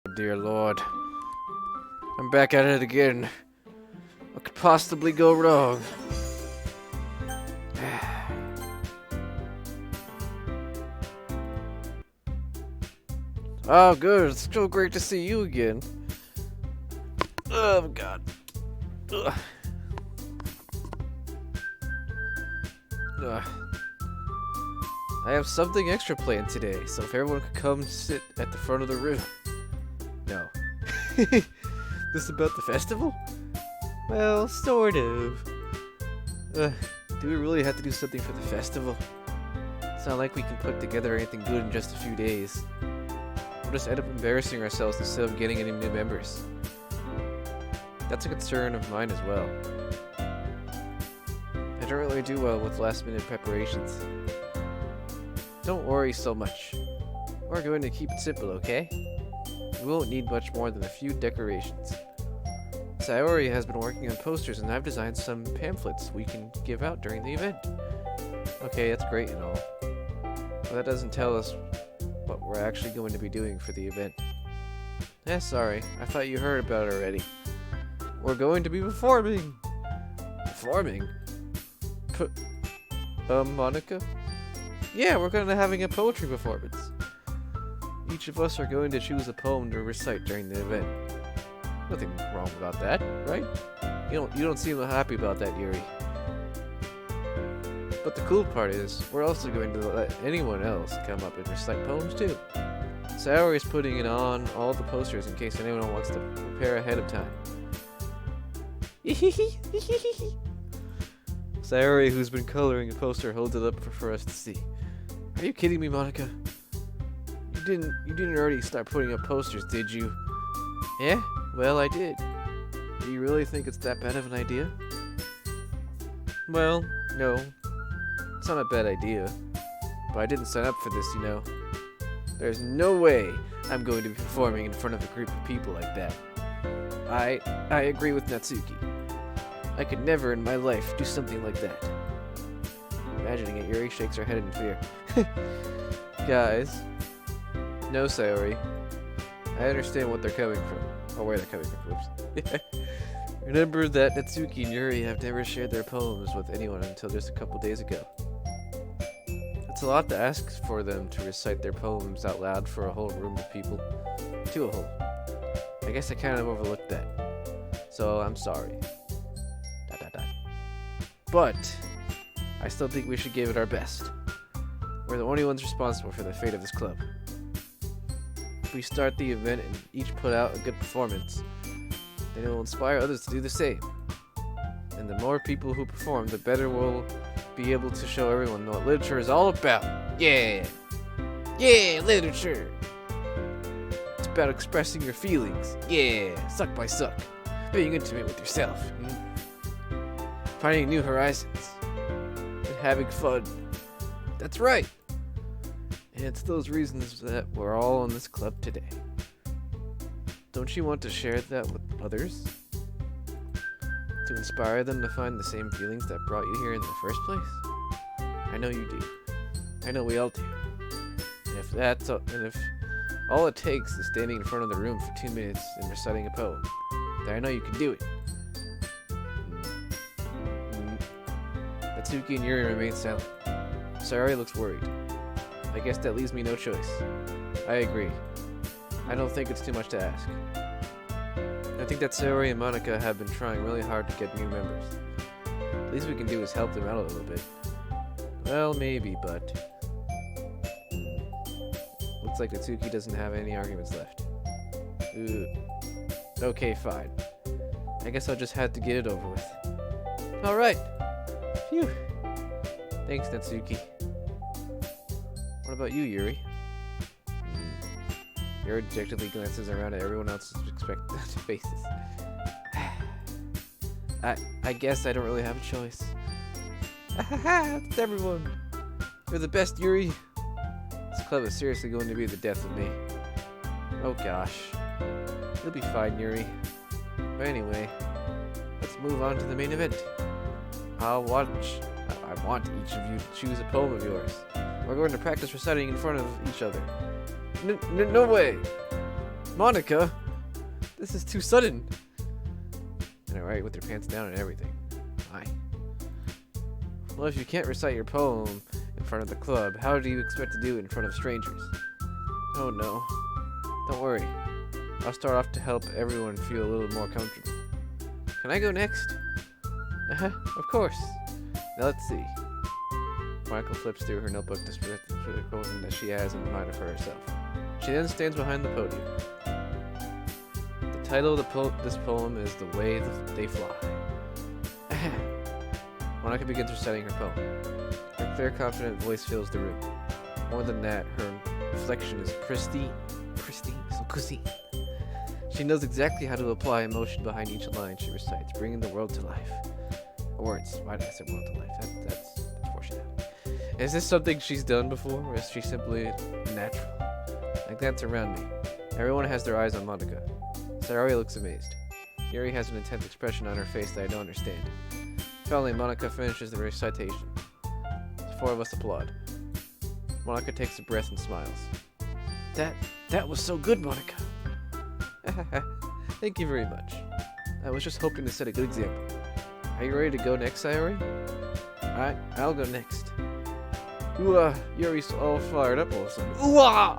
Oh, dear Lord. I'm back at it again. What could possibly go wrong? Oh, good. It's so great to see you again. Oh, God. Ugh. Ugh. I have something extra planned today, so if everyone could come sit at the front of the room. No. This about the festival? Well, sort of. Do we really have to do something for the festival? It's not like we can put together anything good in just a few days. We'll just end up embarrassing ourselves instead of getting any new members. That's a concern of mine as well. I don't really do well with last-minute preparations. Don't worry so much. We're going to keep it simple, okay? We won't need much more than a few decorations. Sayori has been working on posters, and I've designed some pamphlets we can give out during the event. Okay, that's great and all, but that doesn't tell us what we're actually going to be doing for the event. Sorry, I thought you heard about it already. We're going to be performing! Performing? Monica? Yeah, we're going to be having a poetry performance. Each of us are going to choose a poem to recite during the event. Nothing wrong about that, right? You don't seem happy about that, Yuri. But the cool part is, we're also going to let anyone else come up and recite poems too. Sayori is putting it on all the posters in case anyone wants to prepare ahead of time. Sayori, who's been coloring a poster, holds it up for us to see. Are you kidding me, Monica? You didn't already start putting up posters, did you? Yeah? Well, I did. Do you really think it's that bad of an idea? Well, no. It's not a bad idea. But I didn't sign up for this, you know. There's no way I'm going to be performing in front of a group of people like that. I agree with Natsuki. I could never in my life do something like that. Imagining it, Yuri shakes her head in fear. Guys. No, Sayori. I understand what they're coming from. Or where they're coming from. Oops. Remember that Natsuki and Yuri have never shared their poems with anyone until just a couple days ago. It's a lot to ask for them to recite their poems out loud for a whole room of people. To a whole. I guess I kind of overlooked that. So, I'm sorry. ... But, I still think we should give it our best. We're the only ones responsible for the fate of this club. If we start the event and each put out a good performance, then it will inspire others to do the same. And the more people who perform, the better we'll be able to show everyone what literature is all about. Yeah! Yeah, literature! It's about expressing your feelings. Yeah, suck by suck. Being intimate with yourself. Finding new horizons. And having fun. That's right! And it's those reasons that we're all in this club today. Don't you want to share that with others? To inspire them to find the same feelings that brought you here in the first place? I know you do. I know we all do. And if all it takes is standing in front of the room for 2 minutes and reciting a poem, then I know you can do it. Natsuki and Yuri remain silent. Sayori looks worried. I guess that leaves me no choice. I agree. I don't think it's too much to ask. I think that Sayori and Monica have been trying really hard to get new members. The least we can do is help them out a little bit. Well, maybe, but... Looks like Natsuki doesn't have any arguments left. Ooh. Okay, fine. I guess I'll just have to get it over with. Alright! Phew! Thanks, Natsuki. What about you, Yuri? Yuri dejectedly glances around at everyone else's expectant faces. I guess I don't really have a choice. It's everyone! You're the best, Yuri! This club is seriously going to be the death of me. Oh gosh. You'll be fine, Yuri. But anyway, let's move on to the main event. I want each of you to choose a poem of yours. We're going to practice reciting in front of each other. No way! Monica! This is too sudden! And alright, with your pants down and everything. Aye. Well, if you can't recite your poem in front of the club, how do you expect to do it in front of strangers? Oh no. Don't worry. I'll start off to help everyone feel a little more comfortable. Can I go next? Of course. Now let's see. Michael flips through her notebook to spread the poem that she has in mind for herself. She then stands behind the podium. The title of this poem is The Way They Fly. Monica begins reciting her poem. Her clear, confident voice fills the room. More than that, her inflection is pristine, so cussy. She knows exactly how to apply emotion behind each line she recites, bringing the world to life. Words. Why did I say world to life? That's fortunate. Is this something she's done before, or is she simply natural? I glance around me. Everyone has their eyes on Monica. Sayori looks amazed. Yuri has an intense expression on her face that I don't understand. Finally, Monica finishes the recitation. The four of us applaud. Monica takes a breath and smiles. That was so good, Monica. Thank you very much. I was just hoping to set a good example. Are you ready to go next, Sayori? Alright, I'll go next. Ooh, Yuri's all fired up all of a sudden. Ooh!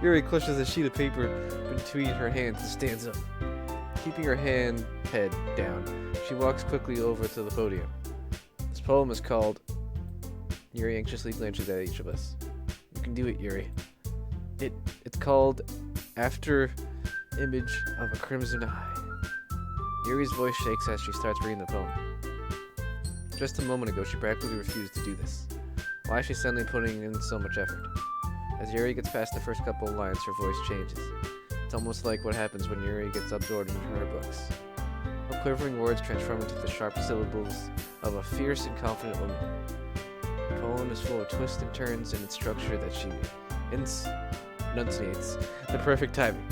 Yuri clutches a sheet of paper between her hands and stands up. Keeping her head down, she walks quickly over to the podium. This poem is called... Yuri anxiously glances at each of us. You can do it, Yuri. It's called After Image of a Crimson Eye. Yuri's voice shakes as she starts reading the poem. Just a moment ago, she practically refused to do this. Why is she suddenly putting in so much effort? As Yuri gets past the first couple of lines, her voice changes. It's almost like what happens when Yuri gets absorbed into her books. Her quivering words transform into the sharp syllables of a fierce and confident woman. The poem is full of twists and turns in its structure that she enunciates the perfect timing.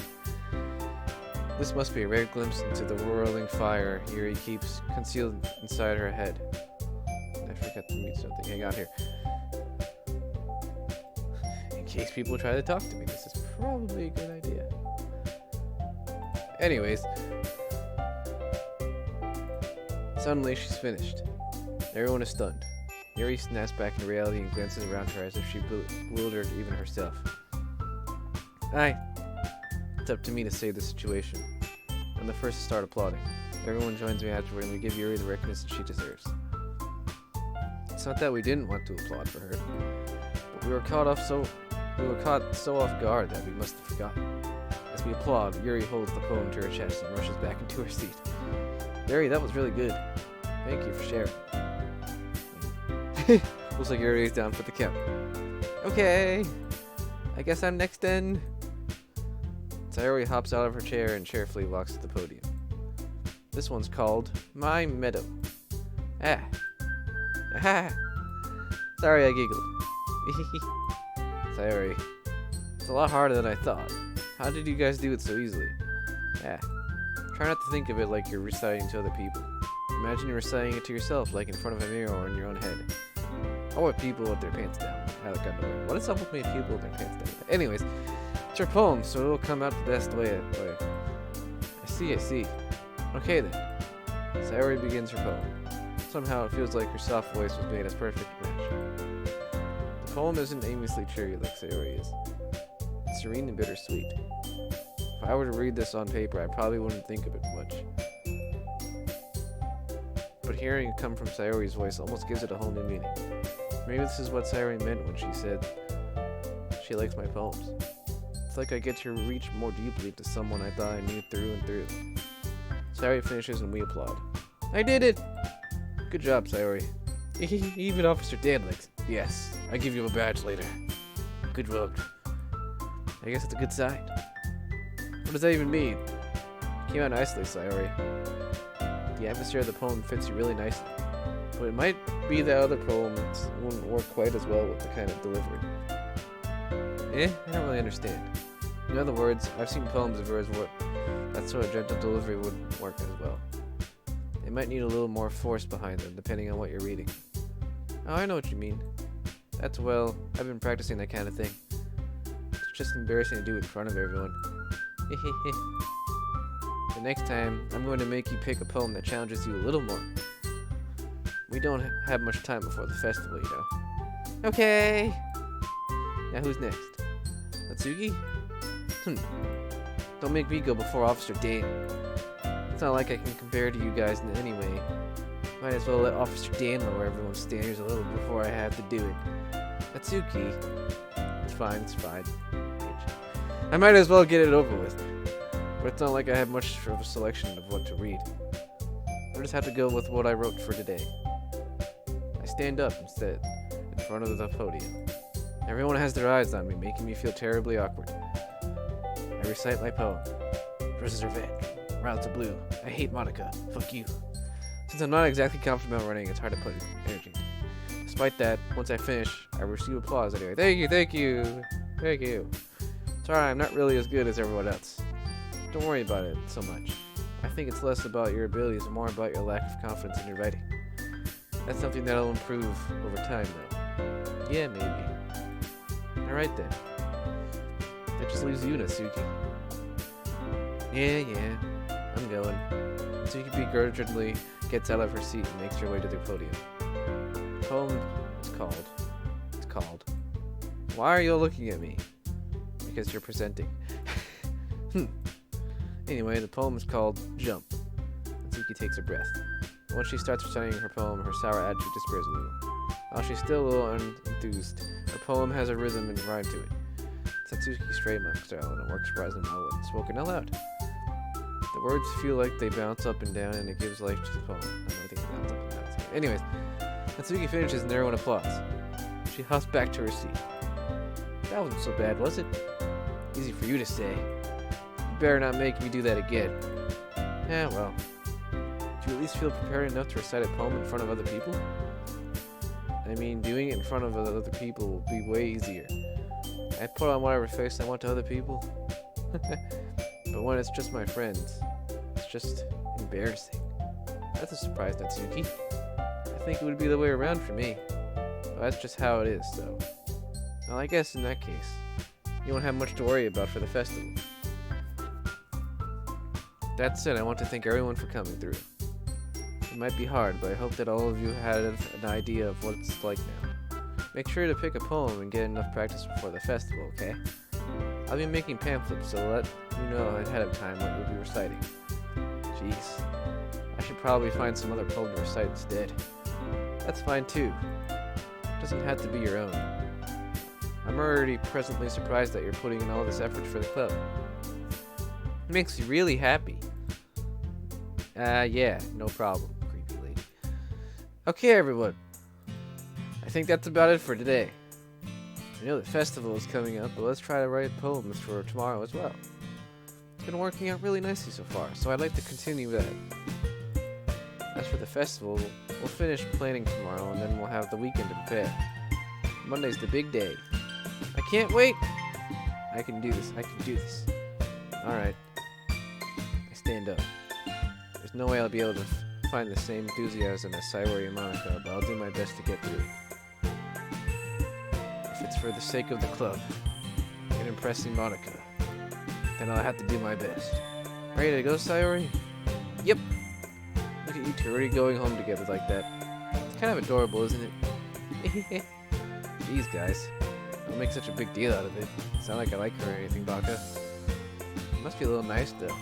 This must be a rare glimpse into the whirling fire Yuri keeps concealed inside her head. I forgot to mute something. Hang on here. In case people try to talk to me, this is probably a good idea. Anyways. Suddenly, she's finished. Everyone is stunned. Yuri snaps back into reality and glances around her as if she bewildered even herself. Aye. It's up to me to save the situation. I'm the first to start applauding. Everyone joins me afterward and we give Yuri the recognition she deserves. It's not that we didn't want to applaud for her, but we were caught so off guard that we must have forgotten. As we applaud, Yuri holds the poem to her chest and rushes back into her seat. Yuri, that was really good. Thank you for sharing. Looks like Yuri is down for the count. Okay, I guess I'm next then. Sayori hops out of her chair and cheerfully walks to the podium. This one's called My Meadow. Ah. Aha. Sorry I giggled. Sayori. It's a lot harder than I thought. How did you guys do it so easily? Ah. Try not to think of it like you're reciting to other people. Imagine you're reciting it to yourself, like in front of a mirror or in your own head. Or with people with their pants down. I like underwear. What is up with me people with their pants down? Anyways, it's your poem, so it'll come out the best way. I see. Okay then. Sayori begins her poem. Somehow it feels like her soft voice was made as perfect match. The poem isn't aimlessly cheery like Sayori is. It's serene and bittersweet. If I were to read this on paper, I probably wouldn't think of it much. But hearing it come from Sayori's voice almost gives it a whole new meaning. Maybe this is what Sayori meant when she said she likes my poems. It's like I get to reach more deeply into someone I thought I knew through and through. Sayori finishes and we applaud. I did it! Good job, Sayori. Even Officer Dan likes it. Yes, I give you a badge later. Good work. I guess it's a good sign. What does that even mean? Came out nicely, Sayori. The atmosphere of the poem fits you really nicely. But it might be that other poems wouldn't work quite as well with the kind of delivery. I don't really understand. In other words, I've seen poems of yours where that sort of gentle delivery wouldn't work as well. They might need a little more force behind them, depending on what you're reading. Oh, I know what you mean. I've been practicing that kind of thing. It's just embarrassing to do it in front of everyone. The next time, I'm going to make you pick a poem that challenges you a little more. We don't have much time before the festival, you know. Okay. Now who's next? Natsuki? Don't make me go before Officer Dan. It's not like I can compare to you guys in any way. Might as well let Officer Dan lower everyone's standards a little before I have to do it. Natsuki. It's fine, it's fine. I might as well get it over with. But it's not like I have much of a selection of what to read. I'll just have to go with what I wrote for today. I stand up instead, in front of the podium. Everyone has their eyes on me, making me feel terribly awkward. I recite my poem. Versus Revenge. Route to Blue. I hate Monica. Fuck you. Since I'm not exactly confident about running, it's hard to put energy into. Despite that, once I finish, I receive applause anyway. Thank you, thank you, thank you. Sorry, I'm not really as good as everyone else. Don't worry about it so much. I think it's less about your abilities and more about your lack of confidence in your writing. That's something that'll improve over time, though. Yeah, maybe. Alright then. That just leaves you, Natsuki. Yeah, I'm going. Natsuki begrudgingly gets out of her seat and makes her way to the podium. The poem is called. Why are you all looking at me? Because you're presenting. Anyway, the poem is called Jump. Natsuki takes a breath. Once she starts reciting her poem, her sour attitude disappears a little. While she's still a little unenthused, her poem has a rhythm and rhyme to it. It's Natsuki's trademark style, and it works surprisingly well when spoken out loud. The words feel like they bounce up and down, and it gives life to the poem. I don't think it bounce up and down. Anyways, Natsuki finishes and everyone applauds. She hops back to her seat. That wasn't so bad, was it? Easy for you to say. You better not make me do that again. Yeah, well. Do you at least feel prepared enough to recite a poem in front of other people? I mean, doing it in front of other people will be way easier. I put on whatever face I want to other people. But when it's just my friends, it's just embarrassing. That's a surprise, Natsuki. I think it would be the way around for me. But that's just how it is, though. Well, I guess in that case, you won't have much to worry about for the festival. That said, I want to thank everyone for coming through. It might be hard, but I hope that all of you had an idea of what it's like now. Make sure to pick a poem and get enough practice before the festival, okay? I'll be making pamphlets, so let you know ahead of time what you'll be reciting. Jeez. I should probably find some other poem to recite instead. That's fine too. It doesn't have to be your own. I'm already presently surprised that you're putting in all this effort for the club. It makes you really happy. Yeah, no problem, creepy lady. Okay, everyone. I think that's about it for today. I know the festival is coming up, but let's try to write poems for tomorrow as well. It's been working out really nicely so far, so I'd like to continue that. As for the festival, we'll finish planning tomorrow, and then we'll have the weekend to prepare. Monday's the big day. I can't wait! I can do this. Alright. I stand up. There's no way I'll be able to find the same enthusiasm as Sayori and Monica, but I'll do my best to get through it. If it's for the sake of the club and impressing Monica, then I'll have to do my best. Ready to go, Sayori? Yep. Look at you two already going home together like that. It's kind of adorable, isn't it? Jeez, guys. Don't make such a big deal out of it. It's not like I like her or anything, Baka. Must be a little nice, though.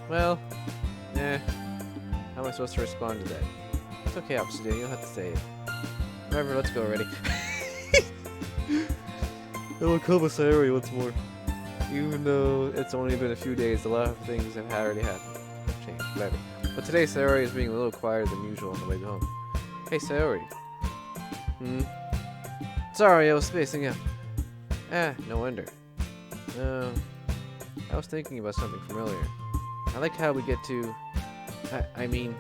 Well, how am I supposed to respond to that? It's okay, Officer Dan, you don't have to say it. Whatever, let's go already. I will call Sayori once more. Even though it's only been a few days, a lot of things have already happened. Changed, whatever. But today, Sayori is being a little quieter than usual on the way home. Hey, Sayori. Sorry, I was spacing out. No wonder. I was thinking about something from earlier. I like how we get to... I mean...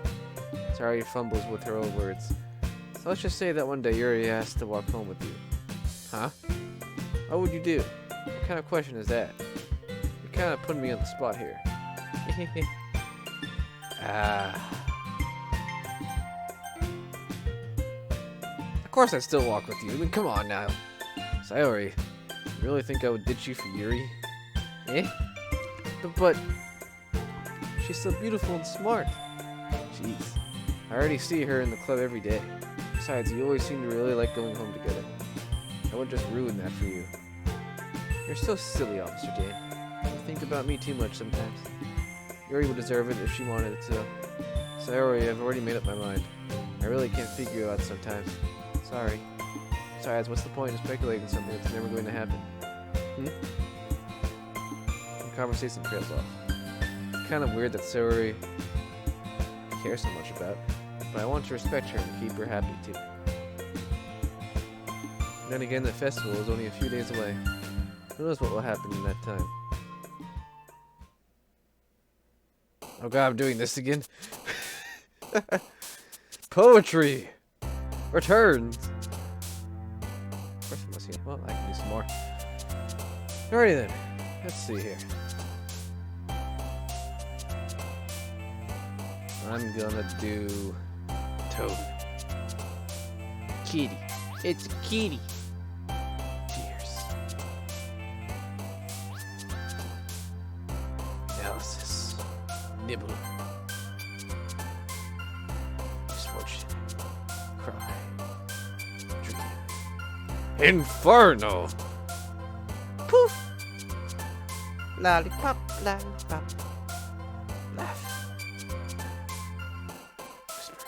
Sayori fumbles with her own words. So let's just say that one day Yuri has to walk home with you. Huh? What would you do? What kind of question is that? You're kind of putting me on the spot here. Of course I'd still walk with you. I mean, come on now. Sayori, you really think I would ditch you for Yuri? But she's so beautiful and smart. Jeez. I already see her in the club every day. Besides, you always seem to really like going home together. I would just ruin that for you. You're so silly, Officer Dan. You think about me too much sometimes. Yuri would deserve it if she wanted it to. Sayori, I've already made up my mind. I really can't figure you out sometimes. Sorry. Besides, what's the point of speculating something that's never going to happen? The conversation trails off. Kind of weird that Sayori cares so much about, but I want to respect her and keep her happy too. Then again, the festival is only a few days away. Who knows what will happen in that time? Oh god, I'm doing this again. Poetry returns. Of course, I must see. Well, I can do some more. Alrighty then. Let's see here. I'm gonna do Toad. Kitty. It's a kitty. Cheers. Analysis. Nibble. Misfortune. Cry. Dream. Inferno. Poof. Lollipop, lollipop. Laugh. Whisper.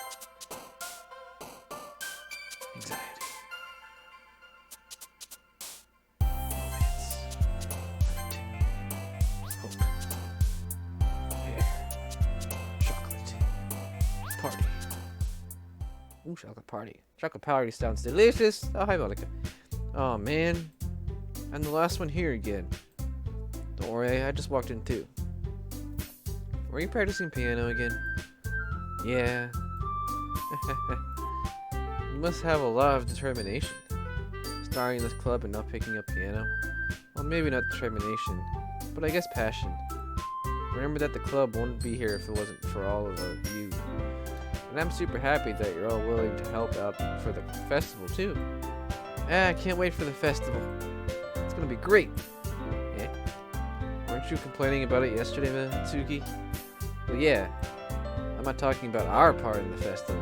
Anxiety. Romance. Hope. Hair. Chocolate. Party. Ooh, chocolate party. Chocolate party sounds delicious. Oh, hi, Monica. Oh, man. I'm the last one here again. Don't worry, I just walked in too. Were you practicing piano again? Yeah. You must have a lot of determination. Starting this club and not picking up piano. Well, maybe not determination, but I guess passion. Remember that the club wouldn't be here if it wasn't for all of you. And I'm super happy that you're all willing to help out for the festival too. I can't wait for the festival. It's gonna be great. Yeah? Weren't you complaining about it yesterday, Mitsuki? Well, yeah. I'm not talking about our part in the festival.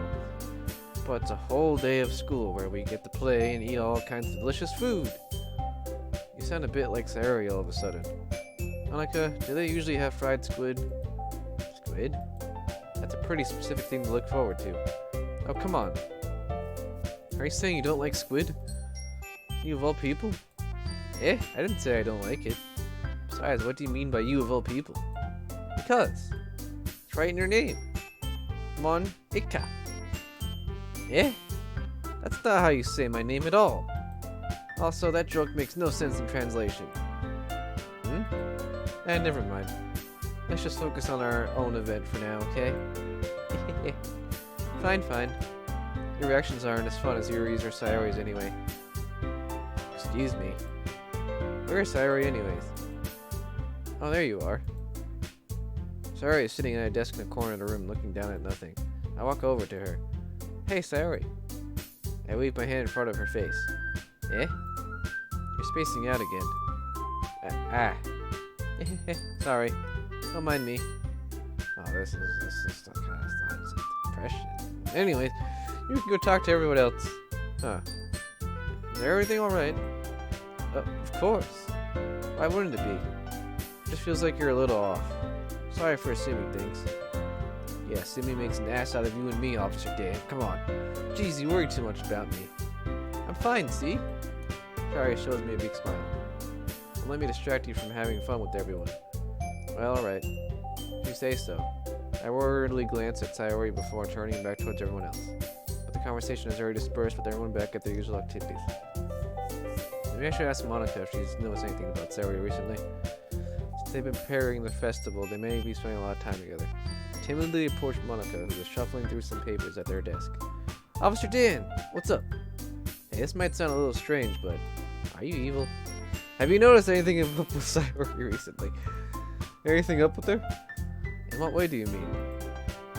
But it's a whole day of school where we get to play and eat all kinds of delicious food. You sound a bit like Sayori all of a sudden. Monica, do they usually have fried squid? Squid? That's a pretty specific thing to look forward to. Oh, come on. Are you saying you don't like squid? You of all people? I didn't say I don't like it. Besides, what do you mean by you of all people? Because. It's right in your name. Monica. That's not how you say my name at all. Also, that joke makes no sense in translation. Never mind. Let's just focus on our own event for now, okay? Fine. Your reactions aren't as fun as Yuri's or Sayori's anyway. Excuse me. Where's Sayori anyways? Oh, there you are. Sayori is sitting at a desk in the corner of the room looking down at nothing. I walk over to her. Hey, Sayori. I wave my hand in front of her face. You're spacing out again. Sorry. Don't mind me. Oh, this is kind of depression. Anyways, you can go talk to everyone else. Huh. Is everything alright? Of course. Why wouldn't it be? Just feels like you're a little off. Sorry for assuming things. Yeah, Simi makes an ass out of you and me, Officer Dan. Come on. Jeez, you worry too much about me. I'm fine, see? Sorry, shows me a big smile. Don't let me distract you from having fun with everyone. Well, alright. If you say so. I worriedly glance at Sayori before turning back towards everyone else. But the conversation has already dispersed with everyone back at their usual activities. Maybe I should ask Monica if she's noticed anything about Sayori recently. Since they've been preparing the festival, they may be spending a lot of time together. I timidly approached Monica, who was shuffling through some papers at their desk. Officer Dan, what's up? Hey, this might sound a little strange, but are you evil? Have you noticed anything up with Sayori recently? Anything up with her? In what way do you mean?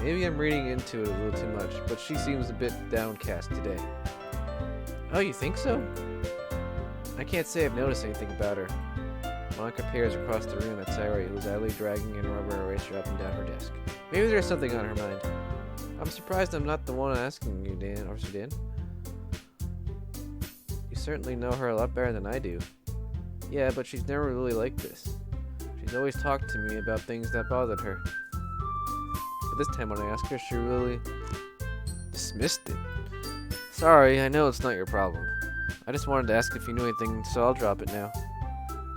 Maybe I'm reading into it a little too much, but she seems a bit downcast today. Oh, you think so? I can't say I've noticed anything about her. Monica peers across the room at Sayori, who is idly dragging an rubber eraser up and down her desk. Maybe there's something on her mind. I'm surprised I'm not the one asking you, Dan, Officer Dan. You certainly know her a lot better than I do. Yeah, but she's never really like this. She's always talked to me about things that bothered her. But this time when I asked her, she really dismissed it. Sorry, I know it's not your problem. I just wanted to ask if you knew anything, so I'll drop it now.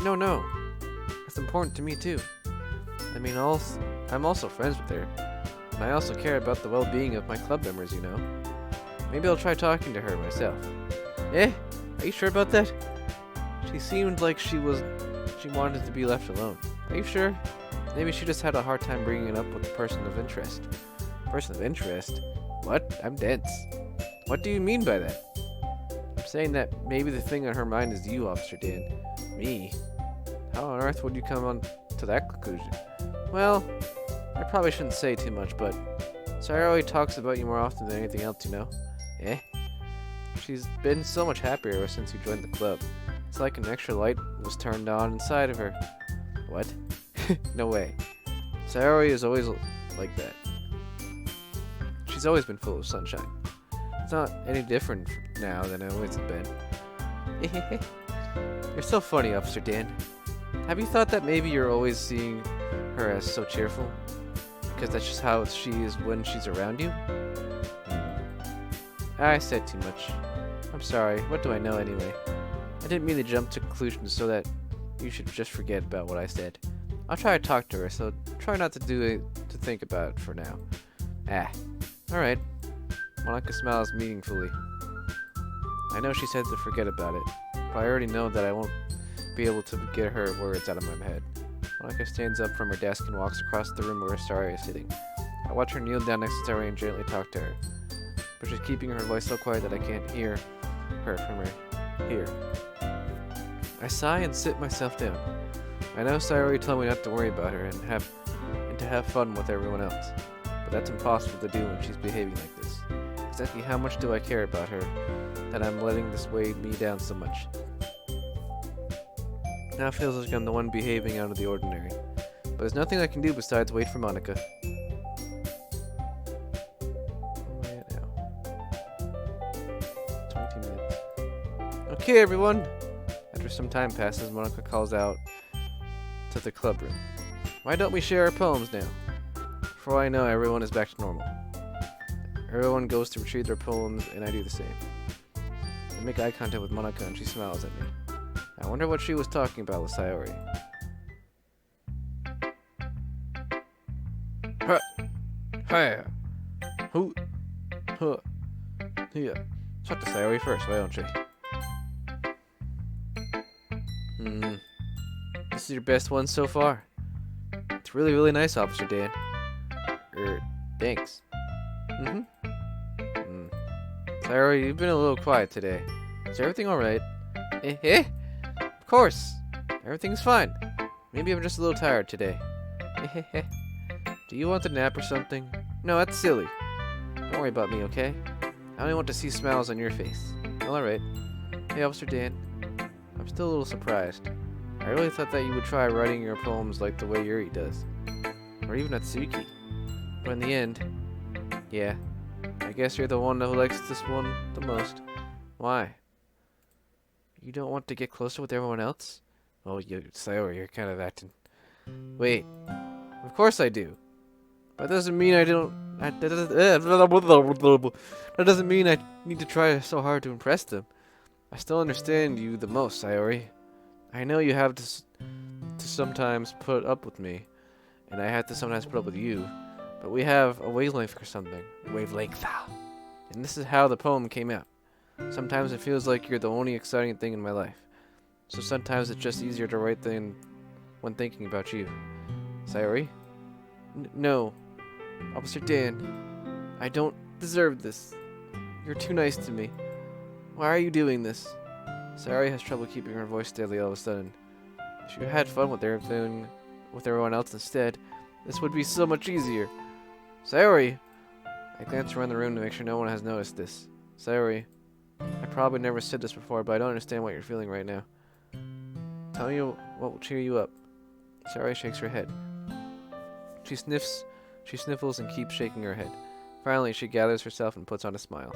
No. It's important to me too. I mean, I'm also friends with her. And I also care about the well-being of my club members, you know. Maybe I'll try talking to her myself. Eh? Are you sure about that? She seemed like she wanted to be left alone. Are you sure? Maybe she just had a hard time bringing it up with a person of interest. Person of interest? What? I'm dense. What do you mean by that? I'm saying that maybe the thing on her mind is you, Officer Dan. Me? How on earth would you come on to that conclusion? Well, I probably shouldn't say too much, but Sayori talks about you more often than anything else, you know? Eh? She's been so much happier ever since you joined the club. It's like an extra light was turned on inside of her. What? No way. Sayori is always like that. She's always been full of sunshine. It's not any different now than it always has been. You're so funny, Officer Dan. Have you thought that maybe you're always seeing her as so cheerful? Because that's just how she is when she's around you? I said too much. I'm sorry. What do I know anyway? I didn't mean to jump to conclusions so that you should just forget about what I said. I'll try to talk to her, so try not to think about it for now. Alright. Monica smiles meaningfully. I know she said to forget about it, but I already know that I won't be able to get her words out of my head. Monica stands up from her desk and walks across the room where Sayori is sitting. I watch her kneel down next to Sayori and gently talk to her, but she's keeping her voice so quiet that I can't hear her from here. I sigh and sit myself down. I know Sayori told me not to worry about her and to have fun with everyone else, but that's impossible to do when she's behaving like this. Exactly how much do I care about her that I'm letting this weigh me down so much? Now it feels like I'm the one behaving out of the ordinary, but there's nothing I can do besides wait for Monica. Now. 20 minutes. Okay, everyone. After some time passes, Monica calls out to the club room. Why don't we share our poems now? For all I know, everyone is back to normal. Everyone goes to retrieve their poems, and I do the same. I make eye contact with Monica, and she smiles at me. I wonder what she was talking about with Sayori. Huh. Hi. Who? Huh. Yeah. Talk to Sayori first, why don't you? This is your best one so far. It's really, really nice, Officer Dan. Thanks. Sayori, you've been a little quiet today. Is everything alright? Of course. Everything's fine. Maybe I'm just a little tired today. Do you want a nap or something? No, that's silly. Don't worry about me, okay? I only want to see smiles on your face. Alright. Hey, Officer Dan. I'm still a little surprised. I really thought that you would try writing your poems like the way Yuri does. Or even Natsuki. But in the end, yeah. I guess you're the one who likes this one the most. Why? You don't want to get closer with everyone else? Oh, Sayori, you're kind of acting... Wait. Of course I do. But that doesn't mean I don't... That doesn't mean I need to try so hard to impress them. I still understand you the most, Sayori. I know you have to sometimes put up with me, and I have to sometimes put up with you, but we have a wavelength or something. Wavelength. And this is how the poem came out. Sometimes it feels like you're the only exciting thing in my life. So sometimes it's just easier to write than when thinking about you. Sayori? No. Officer Dan, I don't deserve this. You're too nice to me. Why are you doing this? Sayori has trouble keeping her voice steady all of a sudden. If you had fun with everyone else instead, this would be so much easier. Sayori! I glance around the room to make sure no one has noticed this. Sayori, I probably never said this before, but I don't understand what you're feeling right now. Tell me what will cheer you up. Sayori shakes her head. She sniffles and keeps shaking her head. Finally, she gathers herself and puts on a smile.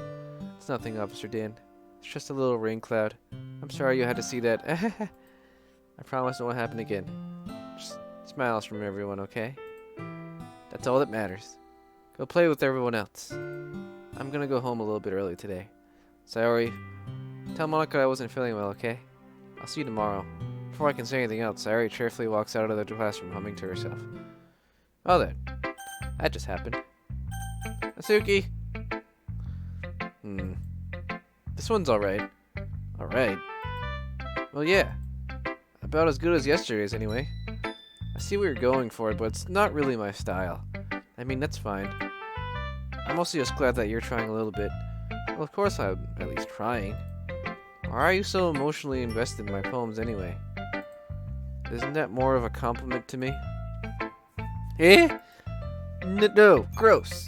It's nothing, Officer Dan. It's just a little rain cloud. I'm sorry you had to see that. I promise it won't happen again. Just smiles from everyone, okay? That's all that matters. Go play with everyone else. I'm gonna go home a little bit early today. Sayori, tell Monica I wasn't feeling well, okay? I'll see you tomorrow. Before I can say anything else, Sayori cheerfully walks out of the classroom, humming to herself. Oh then. That just happened. Asuki! This one's alright. Alright? Well, yeah. About as good as yesterday's, anyway. I see what you're going for, but it's not really my style. I mean, that's fine. I'm also just glad that you're trying a little bit. Well, of course I'm at least trying. Why are you so emotionally invested in my poems, anyway? Isn't that more of a compliment to me? Eh? No, gross.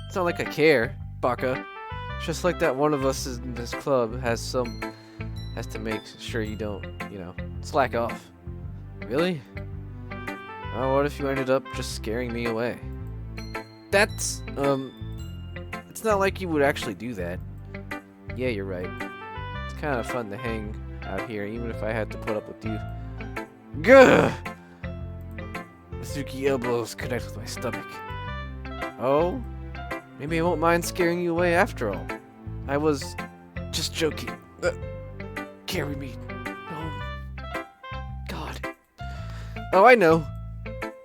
It's not like I care, baka. It's just like that one of us in this club has to make sure you don't, slack off. Really? Oh, what if you ended up just scaring me away? That's, it's not like you would actually do that. Yeah, you're right. It's kind of fun to hang out here, even if I had to put up with you. Gah! Asuki elbows connect with my stomach. Oh? Maybe I won't mind scaring you away after all. I was just joking. Carry me home. God. Oh, I know.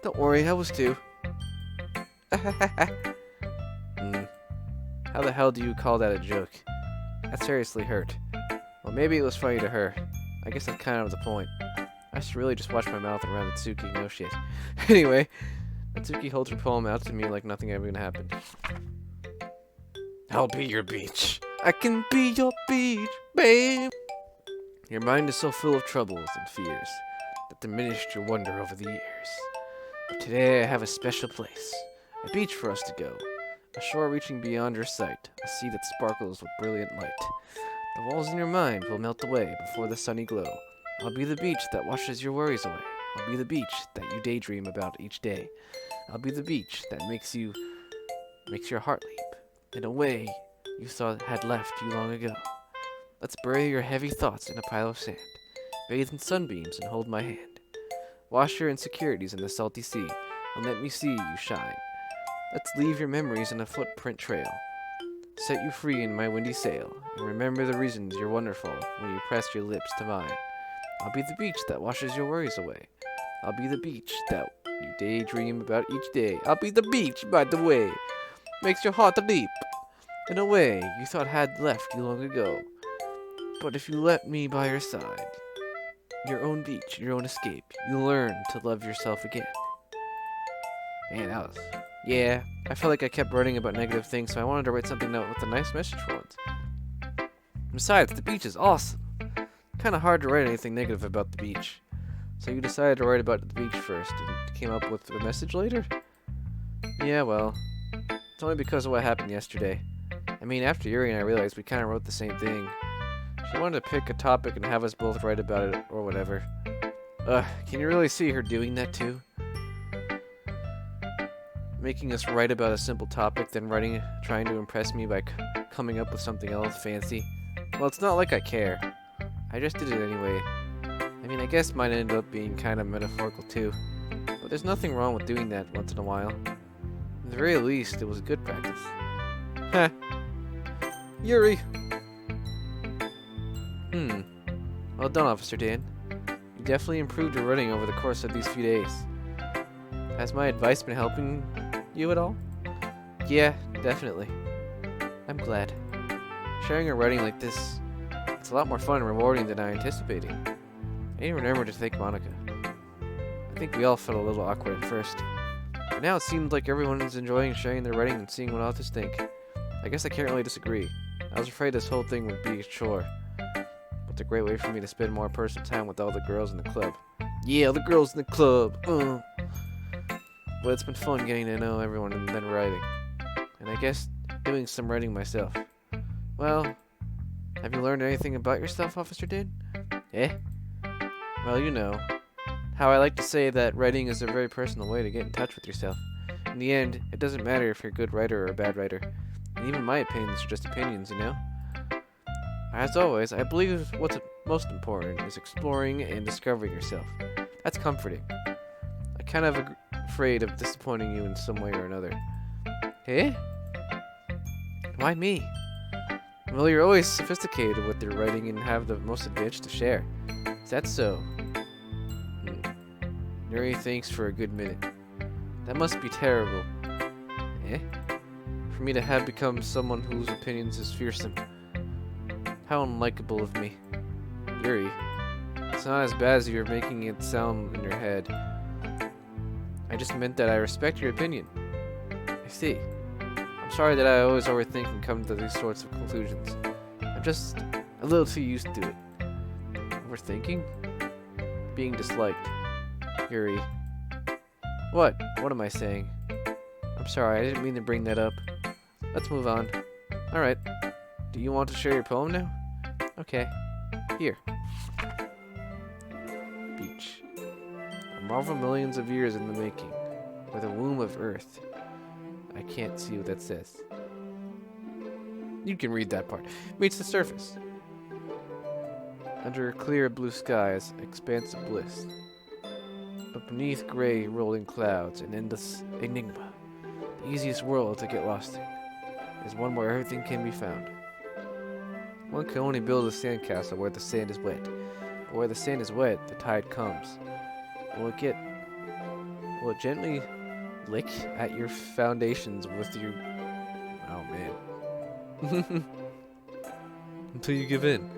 Don't worry, I was too. How the hell do you call that a joke? That seriously hurt. Well, maybe it was funny to her. I guess that's kind of the point. I should really just watch my mouth around Natsuki, no shit. Anyway, Natsuki holds her poem out to me like nothing ever gonna happen. I'll be your beach. I can be your beach, babe. Your mind is so full of troubles and fears that diminished your wonder over the years. But today I have a special place, a beach for us to go, a shore reaching beyond your sight, a sea that sparkles with brilliant light. The walls in your mind will melt away before the sunny glow. I'll be the beach that washes your worries away. I'll be the beach that you daydream about each day. I'll be the beach that makes your heart leap in a way you thought had left you long ago. Let's bury your heavy thoughts in a pile of sand. Bathe in sunbeams and hold my hand. Wash your insecurities in the salty sea and let me see you shine. Let's leave your memories in a footprint trail. Set you free in my windy sail, and remember the reasons you're wonderful when you press your lips to mine. I'll be the beach that washes your worries away. I'll be the beach that you daydream about each day. I'll be the beach, by the way, makes your heart leap in a way you thought had left you long ago. But if you let me by your side, your own beach, your own escape, you'll learn to love yourself again. Man, that was... Yeah, I felt like I kept writing about negative things, so I wanted to write something with a nice message for once. Besides, the beach is awesome. Kind of hard to write anything negative about the beach. So you decided to write about the beach first, and came up with a message later? Yeah, well, it's only because of what happened yesterday. I mean, after Yuri and I realized we kind of wrote the same thing. She wanted to pick a topic and have us both write about it, or whatever. Can you really see her doing that too? Making us write about a simple topic, then trying to impress me by coming up with something else fancy. Well, it's not like I care. I just did it anyway. I mean, I guess mine ended up being kind of metaphorical too. But there's nothing wrong with doing that once in a while. At the very least, it was good practice. Heh. Yuri! Well done, Officer Dan. You definitely improved your writing over the course of these few days. Has my advice been helping you at all? Yeah, definitely. I'm glad. Sharing a writing like this, it's a lot more fun and rewarding than I anticipated. I didn't remember to thank Monica. I think we all felt a little awkward at first. But now it seems like everyone is enjoying sharing their writing and seeing what others think. I guess I can't really disagree. I was afraid this whole thing would be a chore. But it's a great way for me to spend more personal time with all the girls in the club. Yeah, the girls in the club! But it's been fun getting to know everyone and then writing. And I guess doing some writing myself. Well, have you learned anything about yourself, Officer Dan? Eh? Well, you know, how I like to say that writing is a very personal way to get in touch with yourself. In the end, it doesn't matter if you're a good writer or a bad writer. And even my opinions are just opinions, you know? As always, I believe what's most important is exploring and discovering yourself. That's comforting. I'm kind of afraid of disappointing you in some way or another. Eh? Why me? Well, you're always sophisticated with your writing and have the most advantage to share. Is that so? Yuri thinks for a good minute. That must be terrible. Eh? For me to have become someone whose opinions is fearsome. How unlikable of me. Yuri, it's not as bad as you're making it sound in your head. I just meant that I respect your opinion. I see. I'm sorry that I always overthink and come to these sorts of conclusions. I'm just a little too used to it. Overthinking? Being disliked. Yuri. What? What am I saying? I'm sorry, I didn't mean to bring that up. Let's move on. Alright. Do you want to share your poem now? Okay. Here. Beach. A marvel millions of years in the making. Or the womb of Earth. I can't see what that says. You can read that part. Meets the surface. Under clear blue skies, expansive bliss. But beneath gray rolling clouds, an endless enigma. The easiest world to get lost in is one where everything can be found. One can only build a sandcastle where the sand is wet. But where the sand is wet, the tide comes. Will it gently lick at your foundations with your... Oh, man. Until you give in.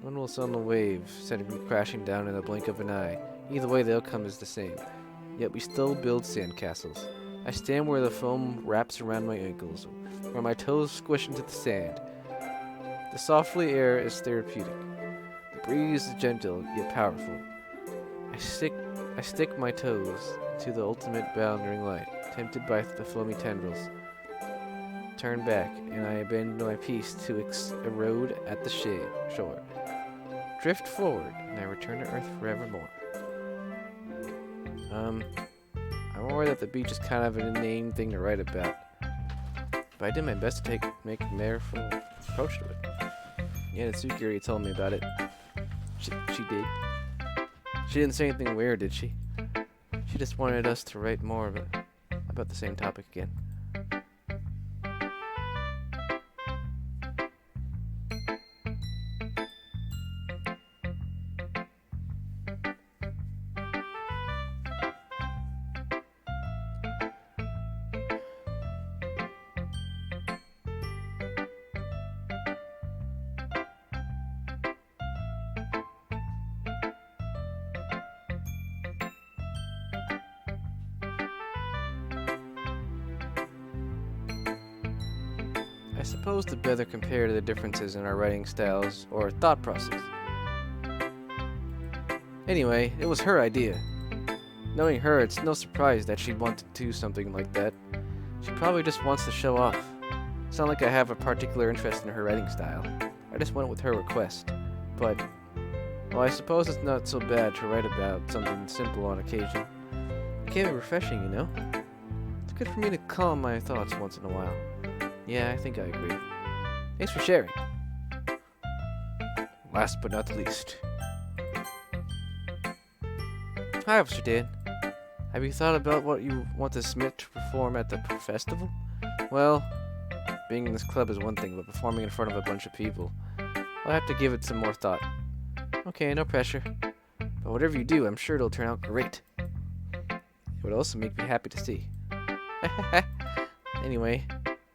One will send a wave, sending me crashing down in a blink of an eye. Either way, the outcome is the same. Yet we still build sandcastles. I stand where the foam wraps around my ankles, where my toes squish into the sand. The softly air is therapeutic. The breeze is gentle yet powerful. I stick my toes to the ultimate bounding light, tempted by the foamy tendrils. Turn back, and I abandon my peace to erode at the shore. Drift forward, and I return to Earth forevermore. I'm aware that the beach is kind of an inane thing to write about, but I did my best to make a careful approach to it. Yeah, Tsukiri told me about it. She did. She didn't say anything weird, did she? She just wanted us to write more about the same topic again. I suppose to better compare the differences in our writing styles or thought process. Anyway, it was her idea. Knowing her, it's no surprise that she'd want to do something like that. She probably just wants to show off. It's not like I have a particular interest in her writing style. I just went with her request. But, well, I suppose it's not so bad to write about something simple on occasion. It can be refreshing, you know? It's good for me to calm my thoughts once in a while. Yeah, I think I agree. Thanks for sharing. Last but not least. Hi, Officer Dan. Have you thought about what you want to submit to perform at the festival? Well, being in this club is one thing, but performing in front of a bunch of people, I'll have to give it some more thought. Okay, no pressure. But whatever you do, I'm sure it'll turn out great. It would also make me happy to see. Anyway,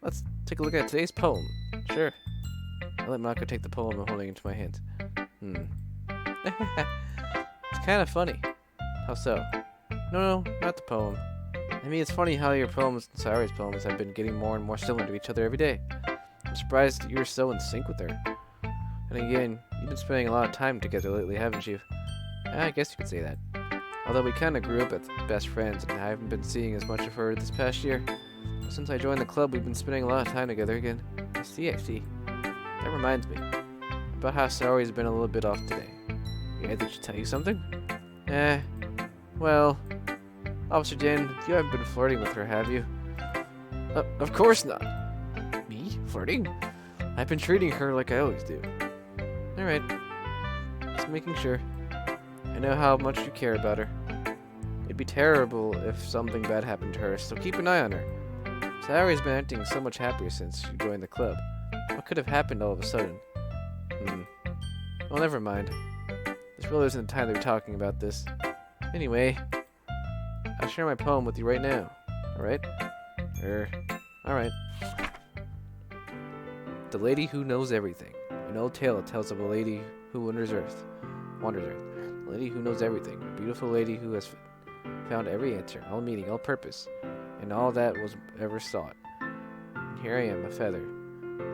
let's take a look at today's poem. Sure. I'll let Mako take the poem I'm holding into my hands. It's kind of funny. How so? No, not the poem. I mean, it's funny how your poems and Sayori's poems have been getting more and more similar to each other every day. I'm surprised you're so in sync with her. And again, you've been spending a lot of time together lately, haven't you? I guess you could say that. Although we kind of grew up as best friends, and I haven't been seeing as much of her this past year. But since I joined the club, we've been spending a lot of time together again. I see. That reminds me about how Sayori's been a little bit off today. Yeah, did she tell you something? Well, Officer Dan, you haven't been flirting with her, have you? Of course not. Me? Flirting? I've been treating her like I always do. Alright. Just making sure. I know how much you care about her. It'd be terrible if something bad happened to her, so keep an eye on her. Saori's been acting so much happier since she joined the club. What could have happened all of a sudden? Well, never mind. This really isn't the time to be talking about this. Anyway, I'll share my poem with you right now. Alright? Alright. The Lady Who Knows Everything. An old tale tells of a lady who wanders Earth. A lady who knows everything. A beautiful lady who has found every answer, all meaning, all purpose, and all that was ever sought. And here I am, a feather.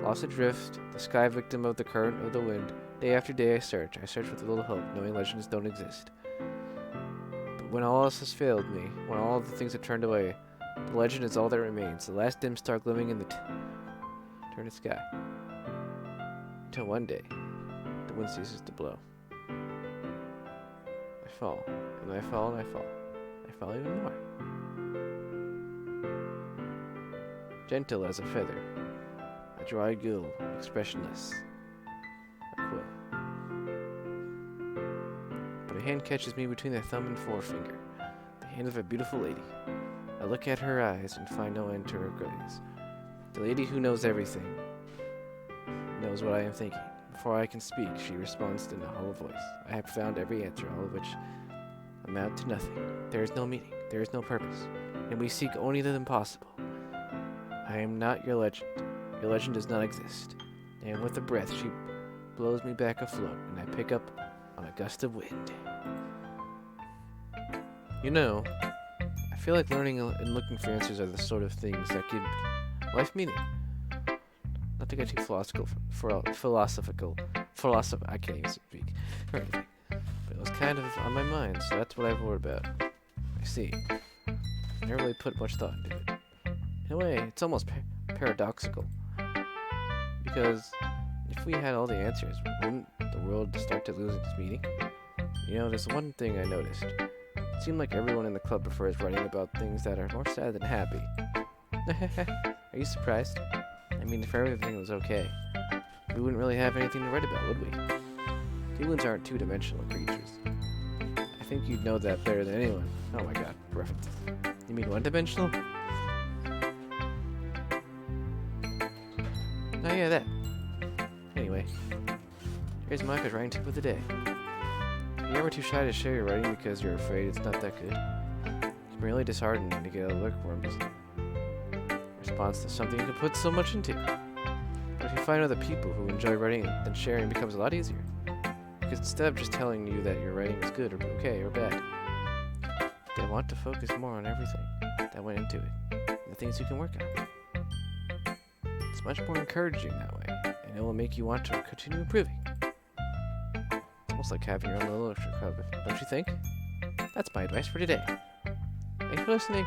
Lost adrift, the sky victim of the current of the wind. Day after day I search with a little hope, knowing legends don't exist. But when all else has failed me, when all the things have turned away, the legend is all that remains, the last dim star glimmering in the turning sky. Until one day, the wind ceases to blow. I fall, and I fall, and I fall. I fall even more. Gentle as a feather, a dry gull, expressionless, a quill. But a hand catches me between the thumb and forefinger, the hand of a beautiful lady. I look at her eyes and find no end to her gaze. The lady who knows everything knows what I am thinking. Before I can speak, she responds in a hollow voice. I have found every answer, all of which amount to nothing. There is no meaning, there is no purpose, and we seek only the impossible. I am not your legend. Your legend does not exist. And with a breath, she blows me back afloat, and I pick up on a gust of wind. You know, I feel like learning and looking for answers are the sort of things that give life meaning. Not to get too philosophical, I can't even speak, or anything. But it was kind of on my mind, so that's what I wrote about. I see. I never really put much thought into it. In a way, it's almost paradoxical. Because if we had all the answers, wouldn't the world start to lose its meaning? You know, there's one thing I noticed. It seemed like everyone in the club prefers writing about things that are more sad than happy. Are you surprised? I mean, if everything was okay, we wouldn't really have anything to write about, would we? Humans aren't two-dimensional creatures. I think you'd know that better than anyone. Oh my god, references. You mean one-dimensional? Oh yeah, that. Anyway, here's Micah's writing tip of the day. You're ever too shy to share your writing because you're afraid it's not that good? It's really disheartening to get a bookworm's response to something you can put so much into. But if you find other people who enjoy writing, then sharing becomes a lot easier. Because instead of just telling you that your writing is good or okay or bad, they want to focus more on everything that went into it, and the things you can work on. It's much more encouraging that way, and it will make you want to continue improving. It's almost like having your own little literature club, don't you think? That's my advice for today. Thanks for listening.